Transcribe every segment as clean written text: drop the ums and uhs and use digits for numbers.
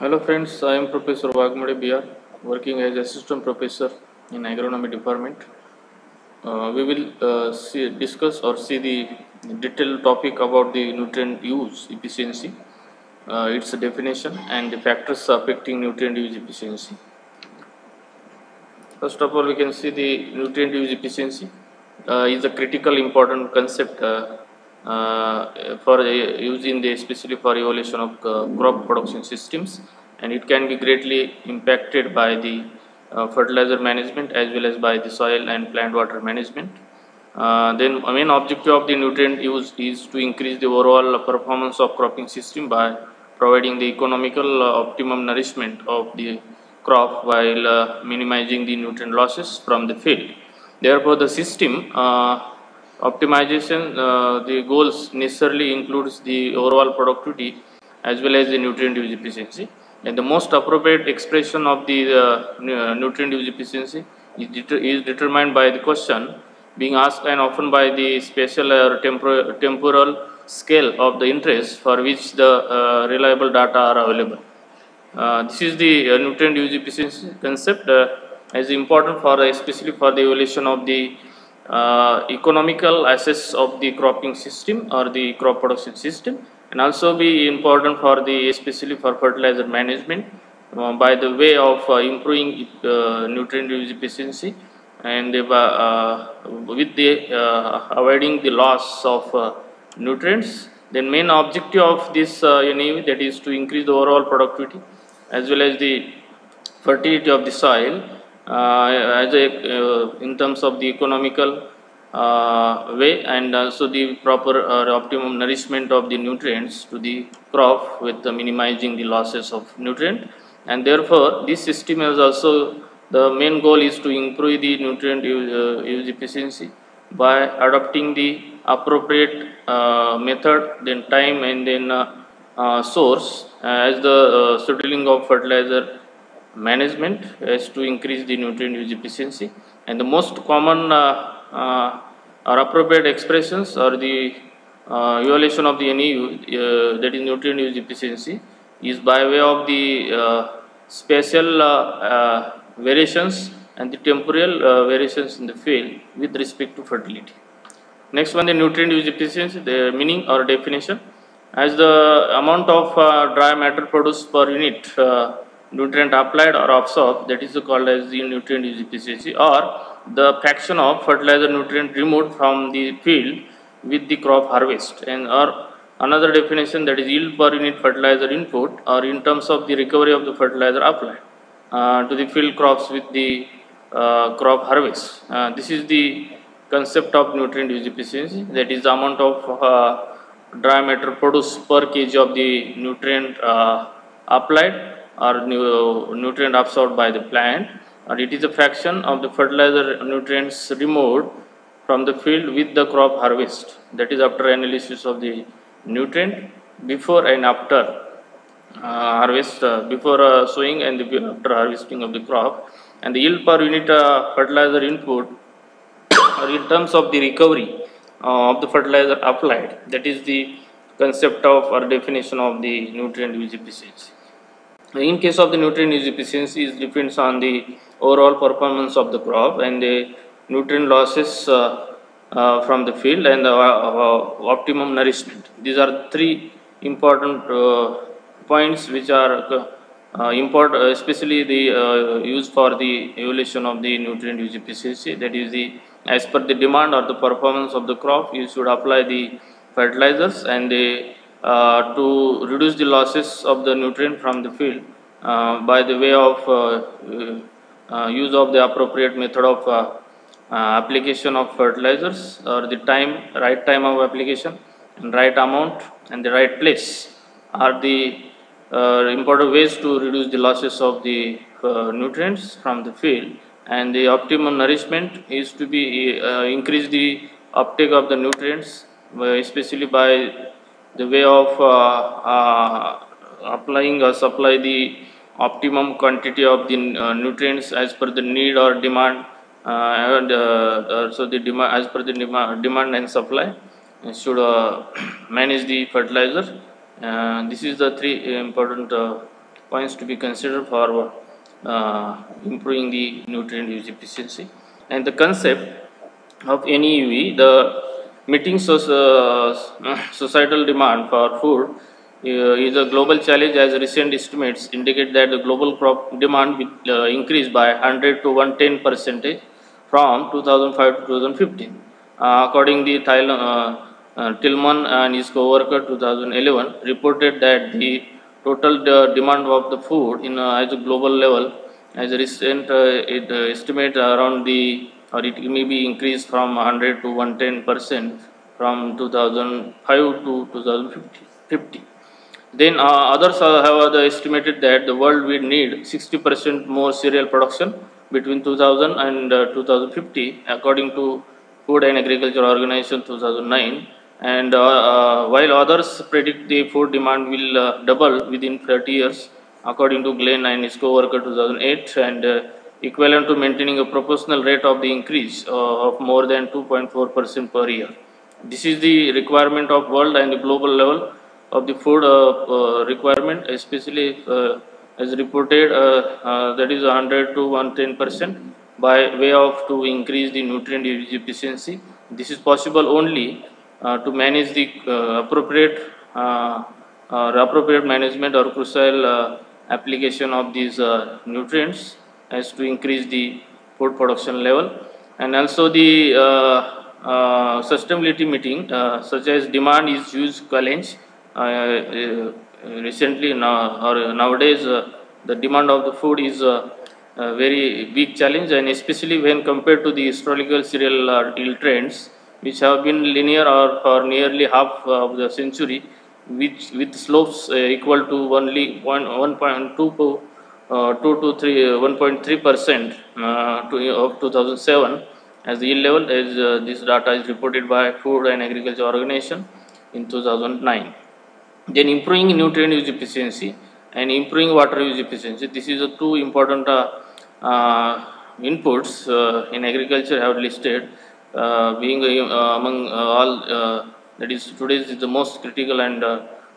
Hello friends, I am Professor Wagmade BR, working as Assistant Professor in Agronomy Department. We will discuss or see the detailed topic about the nutrient use efficiency, its definition and the factors affecting nutrient use efficiency. First of all, we can see the nutrient use efficiency is a critical important concept for use in the especially for evaluation of crop production systems, and it can be greatly impacted by the fertilizer management as well as by the soil and plant water management. Then main objective of the nutrient use is to increase the overall performance of cropping system by providing the economical optimum nourishment of the crop while minimizing the nutrient losses from the field. Therefore, the system optimization, the goals necessarily includes the overall productivity as well as the nutrient use efficiency. And the most appropriate expression of the nutrient use efficiency is determined by the question being asked and often by the spatial or temporal scale of the interest for which the reliable data are available. This is the nutrient use efficiency concept as important for especially for the evaluation of the economical assets of the cropping system or the crop production system, and also be important for the especially for fertilizer management by the way of improving nutrient use efficiency and with the avoiding the loss of nutrients. Then main objective of this NAV, that is to increase the overall productivity as well as the fertility of the soil as a in terms of the economical way, and also the proper optimum nourishment of the nutrients to the crop with minimizing the losses of nutrient. And therefore this system is also the main goal is to improve the nutrient use efficiency by adopting the appropriate method, then time, and then source as the scheduling of fertilizer management as to increase the nutrient use efficiency. And the most common or appropriate expressions or the evaluation of the NEU, that is nutrient use efficiency, is by way of the spatial variations and the temporal variations in the field with respect to fertility. Next one, the nutrient use efficiency, the meaning or definition as the amount of dry matter produced per unit nutrient applied or absorbed, that is called as the nutrient use efficiency, or the fraction of fertilizer nutrient removed from the field with the crop harvest. And or another definition, that is yield per unit fertilizer input, or in terms of the recovery of the fertilizer applied to the field crops with the crop harvest. This is the concept of nutrient use efficiency, that is the amount of dry matter produced per kg of the nutrient applied or nutrient absorbed by the plant, or it is a fraction of the fertilizer nutrients removed from the field with the crop harvest, that is after analysis of the nutrient before and after harvest, before sowing and after harvesting of the crop. And the yield per unit fertilizer input or in terms of the recovery of the fertilizer applied, that is the concept of or definition of the nutrient use efficiency. In case of the nutrient use efficiency, it depends on the overall performance of the crop and the nutrient losses from the field and the optimum nourishment. These are three important points which are important, especially the used for the evaluation of the nutrient use efficiency. That is the as per the demand or the performance of the crop, you should apply the fertilizers and the to reduce the losses of the nutrient from the field by the way of use of the appropriate method of application of fertilizers, or the right time of application and right amount and the right place are the important ways to reduce the losses of the nutrients from the field. And the optimum nourishment is to be increase the uptake of the nutrients, especially by the way of applying or supply the optimum quantity of the nutrients as per the need or demand, and so the demand as per the demand and supply should manage the fertilizer. This is the three important points to be considered for improving the nutrient use efficiency. And the concept of NEUV, the meeting societal demand for food is a global challenge, as recent estimates indicate that the global crop demand will increase by 100 to 110% from 2005 to 2015. According to Tillman and his co-worker 2011 reported that the total demand of the food in as a global level, as a recent estimate around the, or it may be increased from 100 to 110% from 2005 to 2050. Then others have estimated that the world will need 60% more cereal production between 2000 and 2050, according to Food and Agriculture Organization 2009. And while others predict the food demand will double within 30 years, according to Glenn and his co-worker 2008, and equivalent to maintaining a proportional rate of the increase of more than 2.4% per year. This is the requirement of world and the global level of the food requirement, especially as reported, that is 100 to 110% by way of to increase the nutrient use efficiency. This is possible only to manage the appropriate management or crucial application of these nutrients as to increase the food production level. And also the sustainability meeting, such as demand is use challenge. Recently or nowadays, the demand of the food is a very big challenge, and especially when compared to the historical cereal yield trends, which have been linear or for nearly half of the century, which with slopes equal to only 1.2 to 1.3% of 2007 as the yield level, as this data is reported by Food and Agriculture Organization in 2009. Then improving nutrient use efficiency and improving water use efficiency. This is the two important inputs in agriculture have listed, being among all that is today's is the most critical and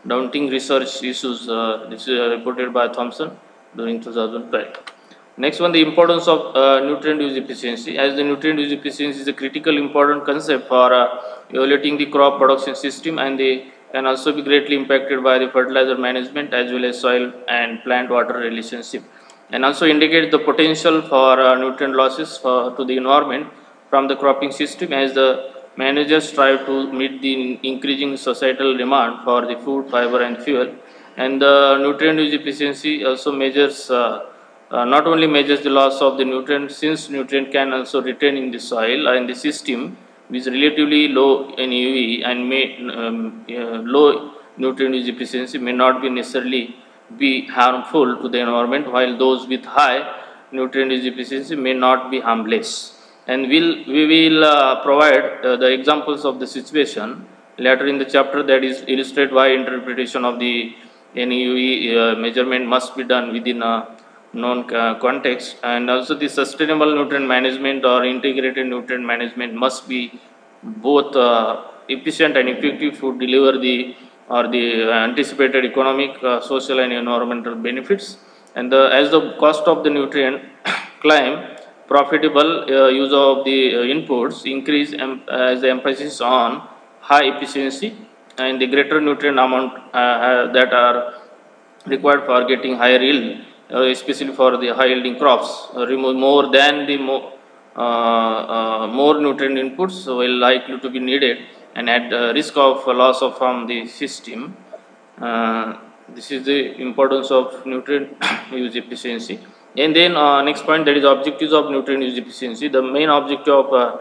daunting research issues. This is reported by Thompson during 2012. Next one, the importance of nutrient use efficiency. As the nutrient use efficiency is a critical important concept for evaluating the crop production system, and they can also be greatly impacted by the fertilizer management as well as soil and plant water relationship, and also indicate the potential for nutrient losses to the environment from the cropping system, as the managers strive to meet the increasing societal demand for the food, fiber and fuel. And the nutrient use efficiency also measures not only measures the loss of the nutrient, since nutrient can also retain in the soil and the system with relatively low NUV and low nutrient use efficiency may not be necessarily be harmful to the environment, while those with high nutrient use efficiency may not be harmless. And we will provide the examples of the situation later in the chapter, that is illustrate why interpretation of the NUV measurement must be done within a known context. And also the sustainable nutrient management or integrated nutrient management must be both efficient and effective to deliver the anticipated economic, social and environmental benefits. And as the cost of the nutrient climb, profitable use of the inputs increase as the emphasis on high efficiency and the greater nutrient amount that are required for getting higher yield, especially for the high yielding crops, remove more than the more nutrient inputs will likely to be needed, and at risk of loss of from the system. This is the importance of nutrient use efficiency. And then next point, that is objectives of nutrient use efficiency. The main objective of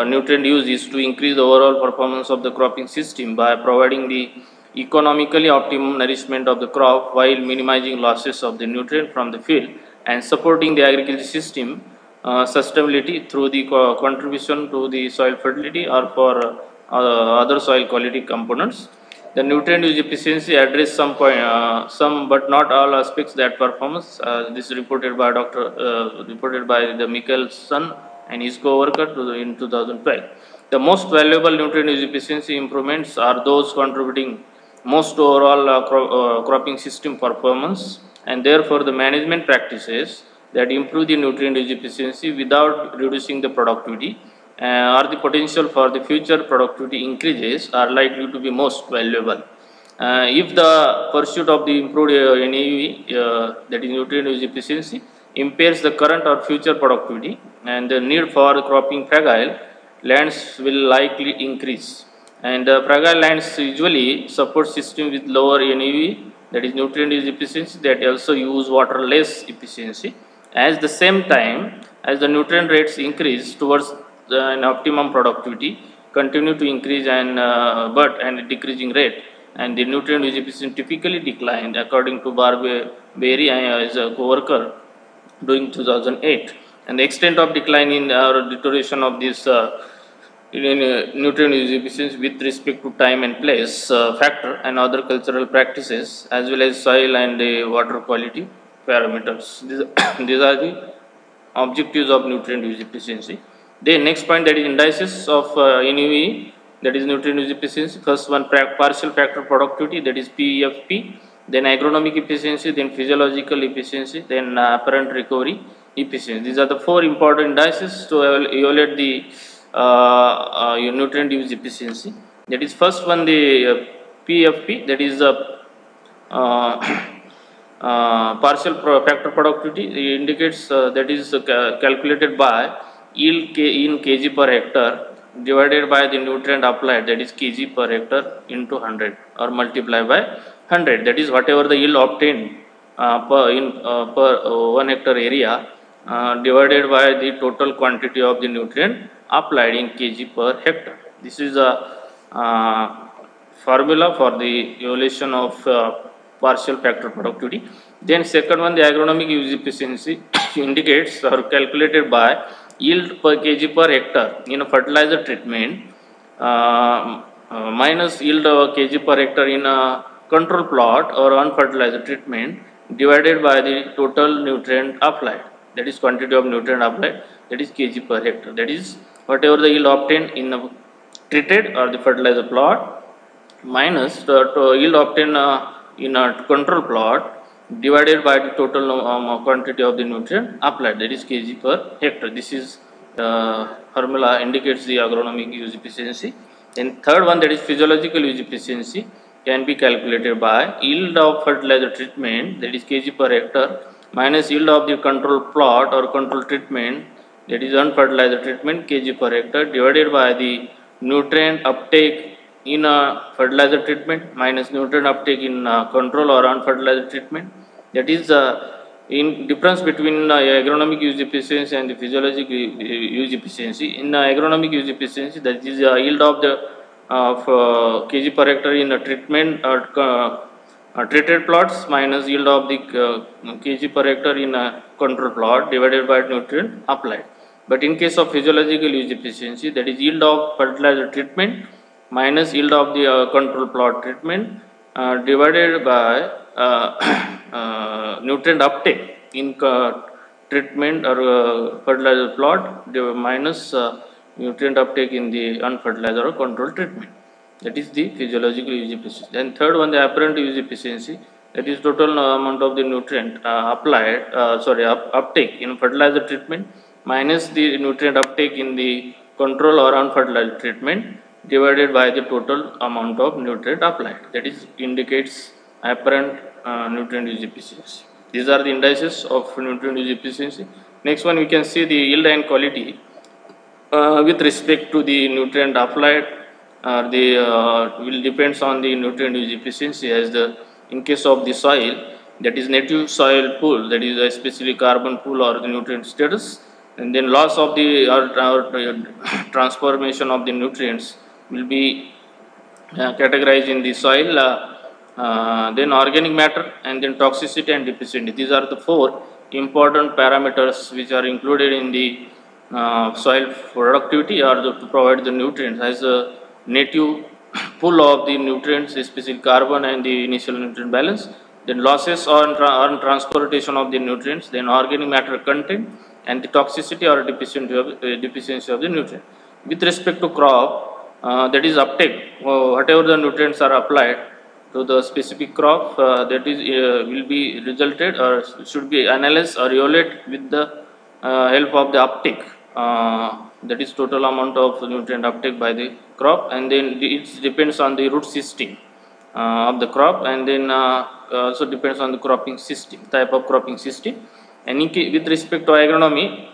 nutrient use is to increase the overall performance of the cropping system by providing the economically optimum nourishment of the crop while minimizing losses of the nutrient from the field, and supporting the agriculture system sustainability through the contribution to the soil fertility or for other soil quality components. The nutrient use efficiency address some but not all aspects that performance. This is reported by reported by the Michelson and his co-worker in 2012. The most valuable nutrient use efficiency improvements are those contributing most to overall cropping system performance, and therefore the management practices that improve the nutrient use efficiency without reducing the productivity or the potential for the future productivity increases are likely to be most valuable. If the pursuit of the improved NAV, that is nutrient use efficiency, impairs the current or future productivity, and the need for cropping fragile lands will likely increase. And fragile lands usually support system with lower NAV, that is nutrient use efficiency, that also use water less efficiency. As the same time as the nutrient rates increase towards an optimum productivity, continue to increase and decreasing rate, and the nutrient use efficiency typically declined according to Barberry as a co-worker during 2008. And the extent of decline in or deterioration of this nutrient use efficiency with respect to time and place factor and other cultural practices as well as soil and water quality parameters. These are the objectives of nutrient use efficiency. The next point, that is indices of NUE, that is nutrient use efficiency. First one, partial factor productivity, that is PFP, then agronomic efficiency, then physiological efficiency, then apparent recovery efficiency. These are the four important indices to evaluate the nutrient use efficiency. That is first one, the PFP, that is uh, partial factor productivity. It indicates that is calculated by yield in kg per hectare divided by the nutrient applied, that is kg per hectare into 100 or multiply by 100, that is whatever the yield obtained per 1 hectare area divided by the total quantity of the nutrient applied in kg per hectare. This is a formula for the evaluation of partial factor productivity. Then second one, the agronomic use efficiency indicates or calculated by yield per kg per hectare in a fertilizer treatment minus yield kg per hectare in a control plot or unfertilizer treatment divided by the total nutrient applied, that is quantity of nutrient applied, that is kg per hectare, that is whatever the yield obtained in the treated or the fertilizer plot minus the yield obtained in a control plot divided by the total quantity of the nutrient applied, that is kg per hectare. This is formula indicates the agronomic use efficiency. Then third one, that is physiological use efficiency, can be calculated by yield of fertilizer treatment, that is kg per hectare, minus yield of the control plot or control treatment, that is unfertilizer treatment, kg per hectare, divided by the nutrient uptake in a fertilizer treatment minus nutrient uptake in control or unfertilizer treatment. That is in difference between agronomic use efficiency and the physiological use efficiency. In agronomic use efficiency, that is yield of the kg per hectare in a treatment or treated plots minus yield of the kg per hectare in a control plot divided by nutrient applied. But in case of physiological use efficiency, that is yield of fertilizer treatment minus yield of the control plot treatment divided by nutrient uptake in treatment or fertilizer plot minus nutrient uptake in the unfertilizer or control treatment. That is the physiological use efficiency. Then third one, the apparent use efficiency, that is total amount of the nutrient uptake in fertilizer treatment minus the nutrient uptake in the control or unfertilizer treatment divided by the total amount of nutrient applied. That is indicates apparent nutrient use efficiency. These are the indices of nutrient use efficiency. Next one, we can see the yield and quality with respect to the nutrient applied. Will depends on the nutrient use efficiency, as the in case of the soil, that is native soil pool, that is especially carbon pool or the nutrient status, and then loss of the transformation of the nutrients will be categorized in the soil, then organic matter, and then toxicity and deficiency. These are the four important parameters which are included in the soil productivity or to provide the nutrients as a native pool of the nutrients, especially carbon and the initial nutrient balance, then losses on transportation of the nutrients, then organic matter content, and the toxicity or deficiency of the nutrient. With respect to crop, that is uptake, whatever the nutrients are applied to the specific crop that is will be resulted or should be analyzed or evaluated with the help of the uptake, that is total amount of nutrient uptake by the crop, and then it depends on the root system of the crop, and then also depends on the cropping system, type of cropping system. And with respect to agronomy,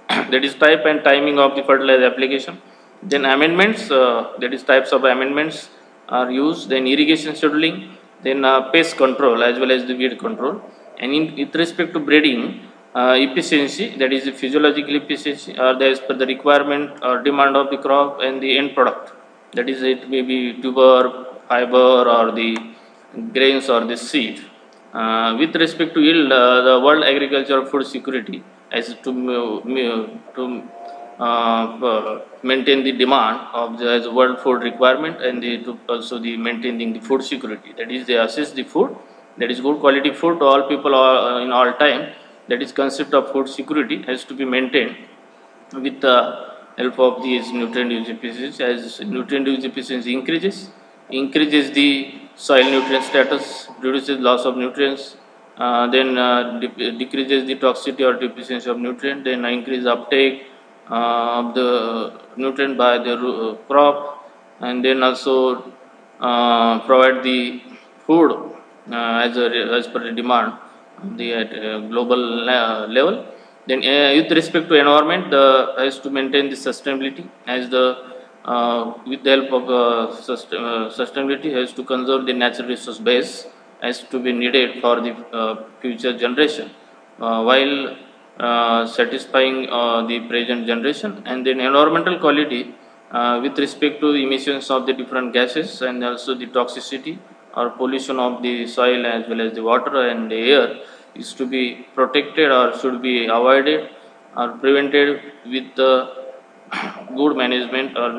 that is type and timing of the fertilizer application. Then amendments, that is types of amendments are used. Then irrigation scheduling, then pest control as well as the weed control. And with respect to breeding, efficiency, that is the physiological efficiency, or that is per the requirement or demand of the crop and the end product, that is it may be tuber, fiber, or the grains or the seed. With respect to yield, the World Agriculture Food Security has to maintain the demand of the as world food requirement, and to also the maintaining the food security. That is, they assess the food, that is good quality food to all people in all time. That is concept of food security has to be maintained with the help of these nutrient use efficiency. As nutrient use efficiency increases the soil nutrient status, reduces loss of nutrients, then decreases the toxicity or deficiency of nutrient, then increase uptake of the nutrient by the crop, and then also provide the food as per the demand the at global level. Then with respect to environment, has to maintain the sustainability, as the with the help of sustainability has to conserve the natural resource base as to be needed for the future generation, while satisfying the present generation. And then environmental quality, with respect to emissions of the different gases, and also the toxicity or pollution of the soil as well as the water and the air, is to be protected or should be avoided or prevented with the good management or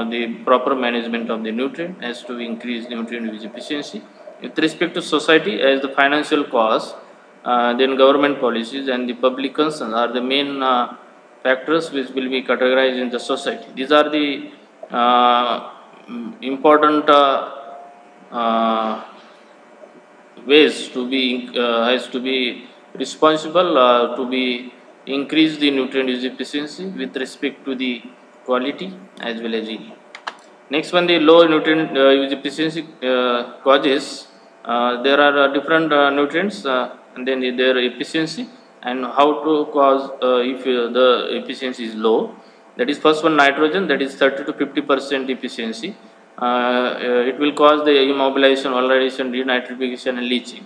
the proper management of the nutrient, as to increase the nutrient use efficiency. With respect to society, as the financial cost, then government policies and the public concern are the main factors which will be categorized in the society. These are the important uh, ways to be has to be responsible to be increase the nutrient use efficiency with respect to the quality as well as yield. Next one, the low nutrient use efficiency causes. There are different nutrients and then their efficiency, and how to cause if the efficiency is low. That is first one, nitrogen, that is 30 to 50% efficiency. It will cause the immobilization, volatilization, denitrification, and leaching.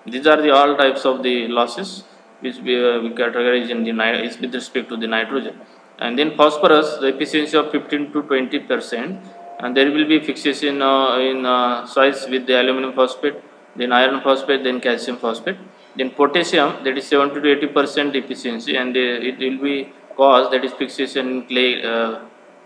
These are the all types of the losses which we categorize in the is with respect to the nitrogen. And then phosphorus, the efficiency of 15 to 20%, and there will be fixation in soils with the aluminum phosphate, then iron phosphate, then calcium phosphate. Then potassium, that is 70 to 80% efficiency, and it will be caused, that is fixation in clay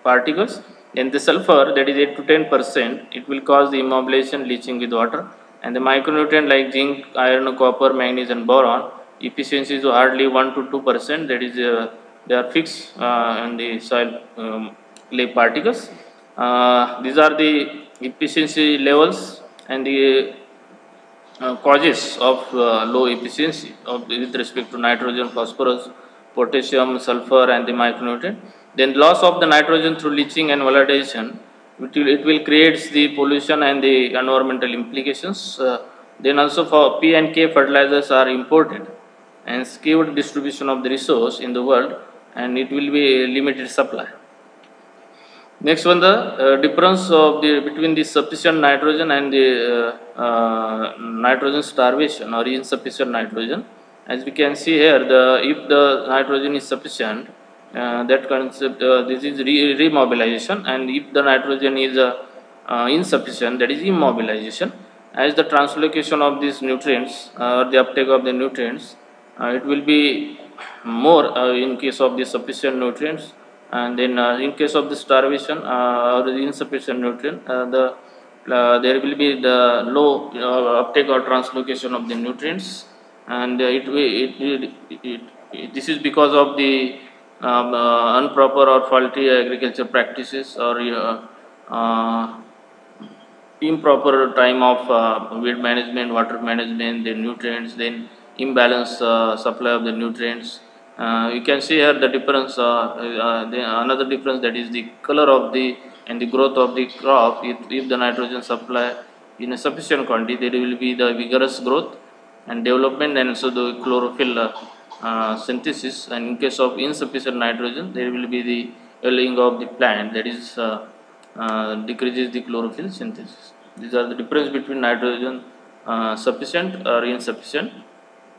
particles. Then the sulfur, that is 8 to 10%, it will cause the immobilization, leaching with water. And the micronutrient like zinc, iron, copper, manganese, and boron, efficiency is hardly 1 to 2%, that is they are fixed in the soil clay particles. These are the efficiency levels and the causes of low efficiency with respect to nitrogen, phosphorus, potassium, sulfur, and the micronutrient. Then loss of the nitrogen through leaching and volatilization, it will create the pollution and the environmental implications. Then also for P and K fertilizers are imported, and skewed distribution of the resource in the world, and it will be limited supply. Next one, the difference of the between the sufficient nitrogen and the nitrogen starvation or insufficient nitrogen. As we can see here, if the nitrogen is sufficient, that concept this is remobilization, and if the nitrogen is insufficient, that is immobilization. As the translocation of these nutrients or the uptake of the nutrients, it will be more in case of the sufficient nutrients, and then in case of the starvation or the insufficient nutrient, there will be the low uptake or translocation of the nutrients, and this is because of the improper or faulty agriculture practices or improper time of weed management, water management, then nutrients, then imbalance supply of the nutrients. You can see here the difference. Another difference, that is the color of the and the growth of the crop. If the nitrogen supply in a sufficient quantity, there will be the vigorous growth and development, and also the chlorophyll synthesis. And in case of insufficient nitrogen, there will be the yellowing of the plant, that is decreases the chlorophyll synthesis. These are the difference between nitrogen sufficient or insufficient.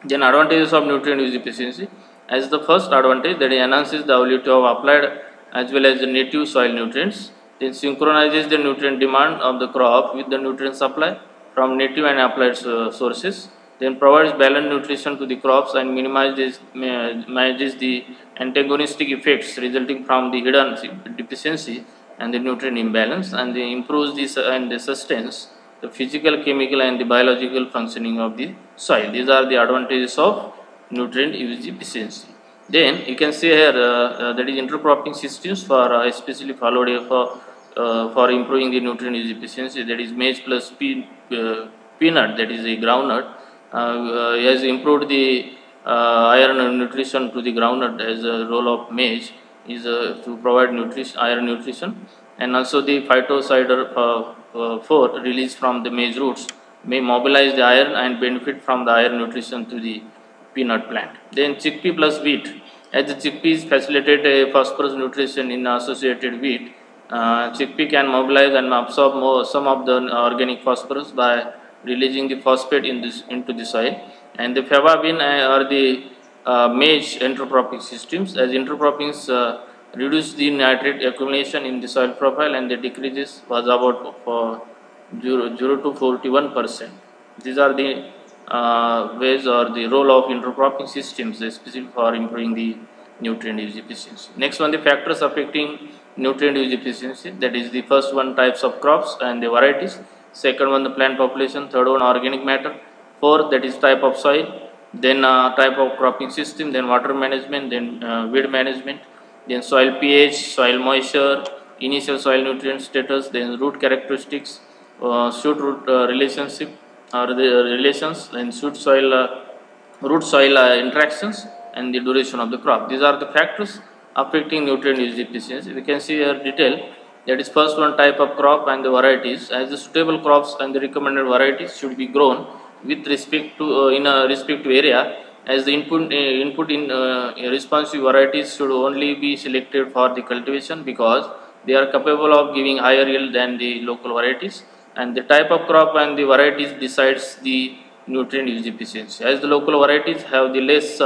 Then advantages of nutrient use efficiency. As the first advantage, that enhances the ability of applied as well as the native soil nutrients. Then synchronizes the nutrient demand of the crop with the nutrient supply from native and applied sources. Then provides balanced nutrition to the crops and manages the antagonistic effects resulting from the hidden deficiency and the nutrient imbalance, and they improves this and they sustains the physical, chemical and the biological functioning of the soil. These are the advantages of nutrient use efficiency. Then you can see here that is intercropping systems for especially followed here for improving the nutrient use efficiency, that is maize plus peanut, that is a groundnut, has improved the iron nutrition to the groundnut, as a role of maize is to provide iron nutrition, and also the phytocidal 4 released from the maize roots may mobilize the iron and benefit from the iron nutrition to the peanut plant. Then chickpea plus wheat, as the chickpeas facilitate a phosphorus nutrition in associated wheat, chickpea can mobilize and absorb some of the organic phosphorus by releasing the phosphate into the soil. And the fava bean or the maize intercropping systems, as intercroppings reduce the nitrate accumulation in the soil profile, and the decreases was about 0 to 41%. These are the ways or the role of intercropping systems, especially for improving the nutrient use efficiency. Next one, the factors affecting nutrient use efficiency, that is the first one, types of crops and the varieties. Second one, the plant population. Third one, organic matter. Fourth, that is type of soil. Then type of cropping system. Then water management. Then weed management. Then soil pH, soil moisture, initial soil nutrient status. Then root characteristics, shoot root relationship or the relations, and shoot soil root soil interactions, and the duration of the crop. These are the factors affecting nutrient use efficiency. We can see here detail, that is first one, type of crop and the varieties, as the suitable crops and the recommended varieties should be grown with respect to in a respective area, as the input in responsive varieties should only be selected for the cultivation because they are capable of giving higher yield than the local varieties, and the type of crop and the varieties decides the nutrient use efficiency, as the local varieties have the less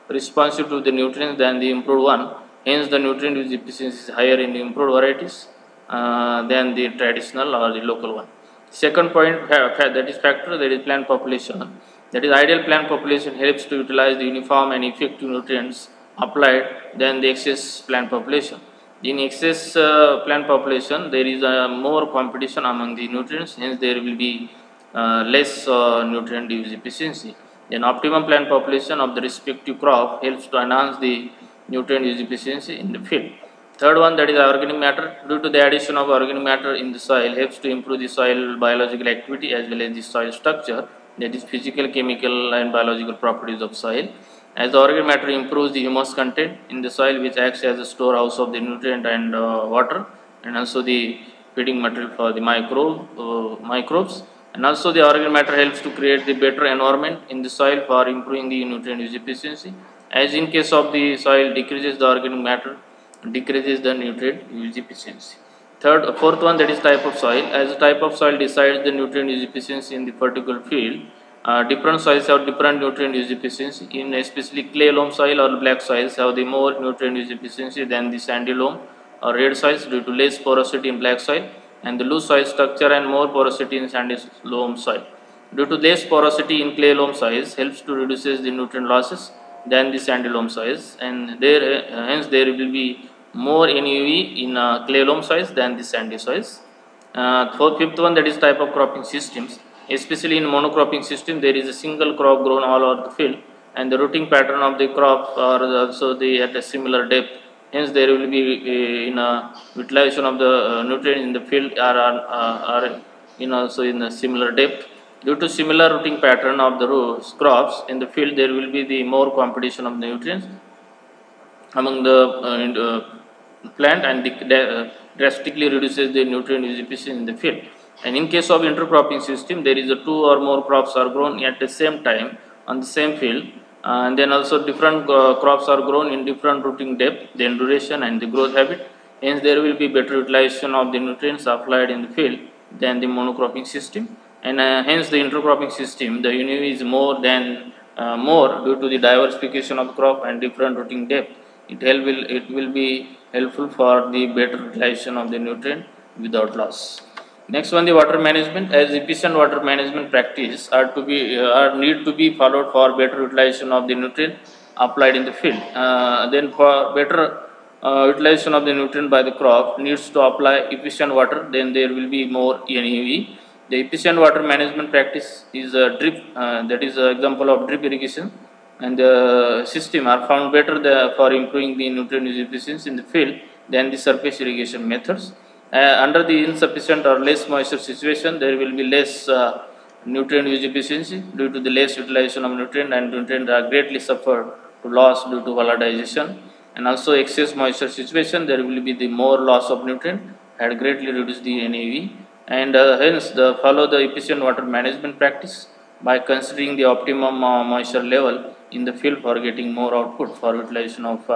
responsive to the nutrients than the improved one. Hence, the nutrient use efficiency is higher in the improved varieties than the traditional or the local one. Second point, that is factor, that is plant population. That is, ideal plant population helps to utilize the uniform and effective nutrients applied than the excess plant population. In excess plant population, there is more competition among the nutrients, hence there will be less nutrient use efficiency. Then optimum plant population of the respective crop helps to enhance the nutrient use efficiency in the field. Third one, that is organic matter. Due to the addition of organic matter in the soil, helps to improve the soil biological activity as well as the soil structure, that is physical, chemical and biological properties of soil. As the organic matter improves the humus content in the soil, which acts as a storehouse of the nutrient and water, and also the feeding material for the microbes. And also the organic matter helps to create the better environment in the soil for improving the nutrient use efficiency. As in case of the soil decreases the organic matter, decreases the nutrient use efficiency. Fourth one, that is type of soil. As the type of soil decides the nutrient use efficiency in the particular field, different soils have different nutrient use efficiency. In especially clay loam soil or black soils have the more nutrient use efficiency than the sandy loam or red soils due to less porosity in black soil, and the loose soil structure and more porosity in sandy loam soil. Due to less porosity in clay loam soils helps to reduces the nutrient losses than the sandy loam soils, and hence there will be more NUE in clay loam soils than the sandy soils. Fifth one, that is type of cropping systems. Especially in monocropping system, there is a single crop grown all over the field, and the rooting pattern of the crop are also at a similar depth. Hence, there will be in utilization of the nutrients in the field are in also in a similar depth. Due to similar rooting pattern of the crops in the field, there will be the more competition of nutrients among the plant, and drastically reduces the nutrient use efficiency in the field. And in case of intercropping system, there is a two or more crops are grown at the same time on the same field, and then also different crops are grown in different rooting depth, then duration and the growth habit. Hence, there will be better utilization of the nutrients applied in the field than the monocropping system, and hence the intercropping system, the UNV is more than more due to the diversification of crop and different rooting depth. It will be helpful for the better utilization of the nutrient without loss. Next one, the water management. As efficient water management practice are to be are need to be followed for better utilization of the nutrient applied in the field. Then for better utilization of the nutrient by the crop needs to apply efficient water. Then there will be more NEV. The efficient water management practice is a drip. That is an example of drip irrigation, and the system are found better for improving the nutrient use efficiency in the field than the surface irrigation methods. Under the insufficient or less moisture situation, there will be less nutrient use efficiency due to the less utilization of nutrient, and nutrient are greatly suffered to loss due to volatilization. And also excess moisture situation, there will be the more loss of nutrient, had greatly reduced the NAV, and hence the follow the efficient water management practice by considering the optimum moisture level in the field for getting more output for utilization of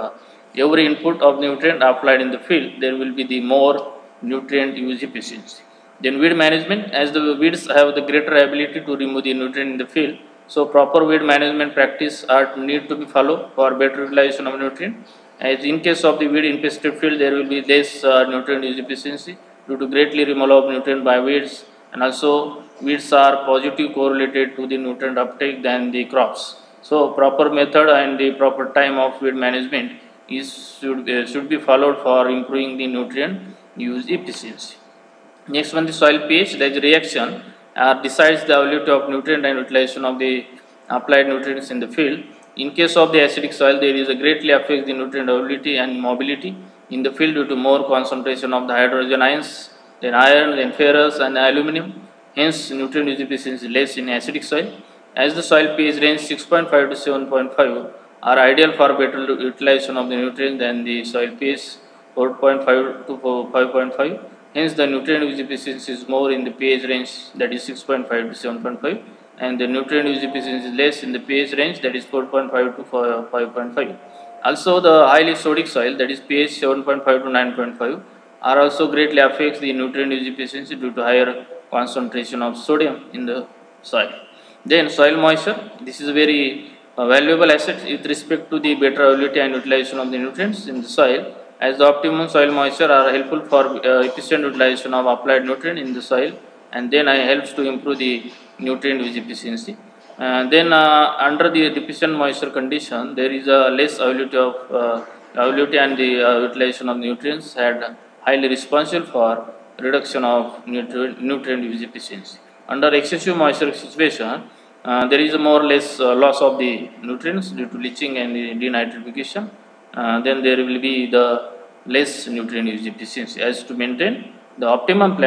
every input of nutrient applied in the field. There will be the more nutrient use efficiency. Then weed management, as the weeds have the greater ability to remove the nutrient in the field, so proper weed management practice are need to be followed for better utilization of nutrient. As in case of the weed infested field, there will be less nutrient use efficiency due to greatly removal of nutrient by weeds, and also weeds are positive correlated to the nutrient uptake than the crops. So proper method and the proper time of weed management should be followed for improving the nutrient use efficiency. Next one, the soil pH, that is reaction decides the availability of nutrient and utilization of the applied nutrients in the field. In case of the acidic soil, there is a greatly affects the nutrient availability and mobility in the field due to more concentration of the hydrogen ions, then iron, then ferrous and aluminum. Hence, nutrient use efficiency is less in acidic soil. As the soil pH range 6.5 to 7.5 are ideal for better utilization of the nutrient than the soil pH 4.5 to 5.5. Hence, the nutrient use efficiency is more in the pH range, that is 6.5 to 7.5, and the nutrient use efficiency is less in the pH range, that is 4.5 to 5.5. Also, the highly sodic soil, that is pH 7.5 to 9.5, are also greatly affects the nutrient use efficiency due to higher concentration of sodium in the soil. Then soil moisture, this is a very valuable asset with respect to the better availability and utilization of the nutrients in the soil, as the optimum soil moisture are helpful for efficient utilization of applied nutrient in the soil, and then helps to improve the nutrient use efficiency. Then under the deficient moisture condition, there is a less availability and the utilization of nutrients had highly responsible for reduction of nutrient use efficiency. Under excessive moisture situation, there is a more or less loss of the nutrients due to leaching and the denitrification. Then there will be the less nutrient use efficiency. As to maintain the optimum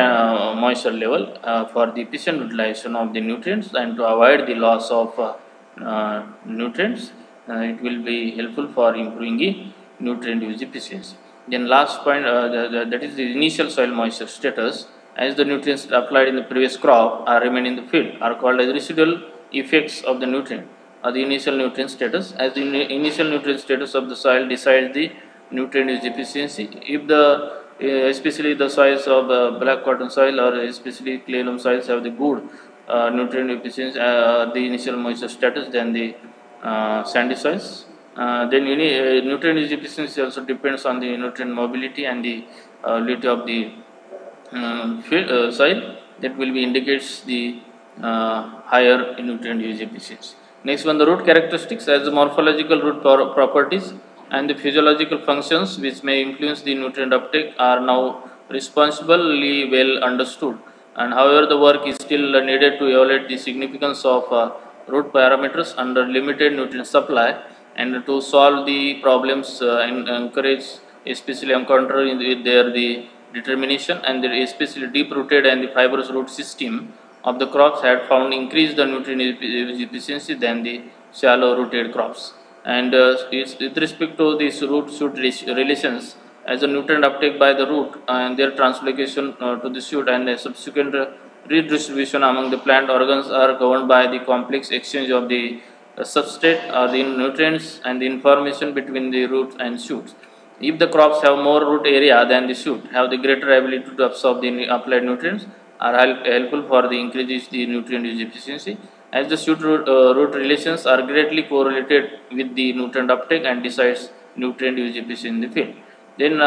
moisture level for the efficient utilization of the nutrients and to avoid the loss of nutrients, it will be helpful for improving the nutrient use efficiency. Then last point, that is the initial soil moisture status, as the nutrients applied in the previous crop are remain in the field, are called as residual effects of the nutrient or the initial nutrient status, as the initial nutrient status of the soil decides the nutrient use efficiency. If the especially the soils of black cotton soil or especially clay loam soils have the good nutrient efficiency, the initial moisture status than the sandy soils. Then nutrient use efficiency also depends on the nutrient mobility and the ability of the soil, that will be indicates the higher nutrient use efficiency. Next one, the root characteristics, as the morphological root properties and the physiological functions which may influence the nutrient uptake are now responsibly well understood, and however the work is still needed to evaluate the significance of root parameters under limited nutrient supply, and to solve the problems and encourage, especially encounter in the determination, and the especially deep rooted and the fibrous root system of the crops had found increased the nutrient efficiency than the shallow rooted crops. And with respect to these root shoot relations, as a nutrient uptake by the root and their translocation to the shoot and the subsequent redistribution among the plant organs are governed by the complex exchange of the substrate or the nutrients and the information between the roots and shoots. If the crops have more root area than the shoot, have the greater ability to absorb the applied nutrients, are helpful for the increases the nutrient use efficiency. As the shoot root relations are greatly correlated with the nutrient uptake and decides nutrient use efficiency in the field. Then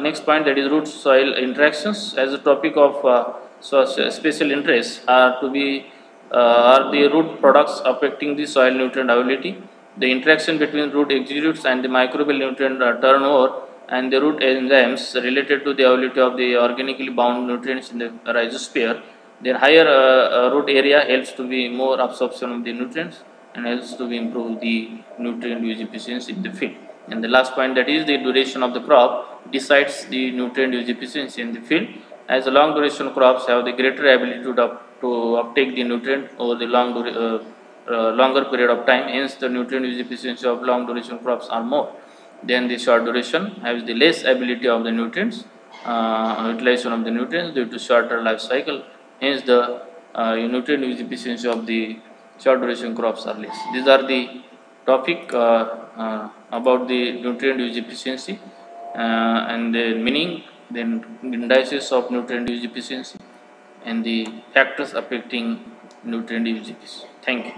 next point, that is root soil interactions as a topic of special interest are to be are the root products affecting the soil nutrient availability. The interaction between root exudates and the microbial nutrient turnover and the root enzymes related to the availability of the organically bound nutrients in the rhizosphere. Their higher root area helps to be more absorption of the nutrients and helps to be improve the nutrient use efficiency in the field. And the last point, that is the duration of the crop decides the nutrient use efficiency in the field, as the long duration crops have the greater ability to uptake the nutrient over the longer period of time. Hence, the nutrient use efficiency of long duration crops are more. Then the short duration has the less ability of the nutrients, utilization of the nutrients due to shorter life cycle. Hence, the nutrient use efficiency of the short duration crops are less. These are the topic about the nutrient use efficiency and the meaning, then indices of nutrient use efficiency, and the factors affecting nutrient use efficiency. Thank you.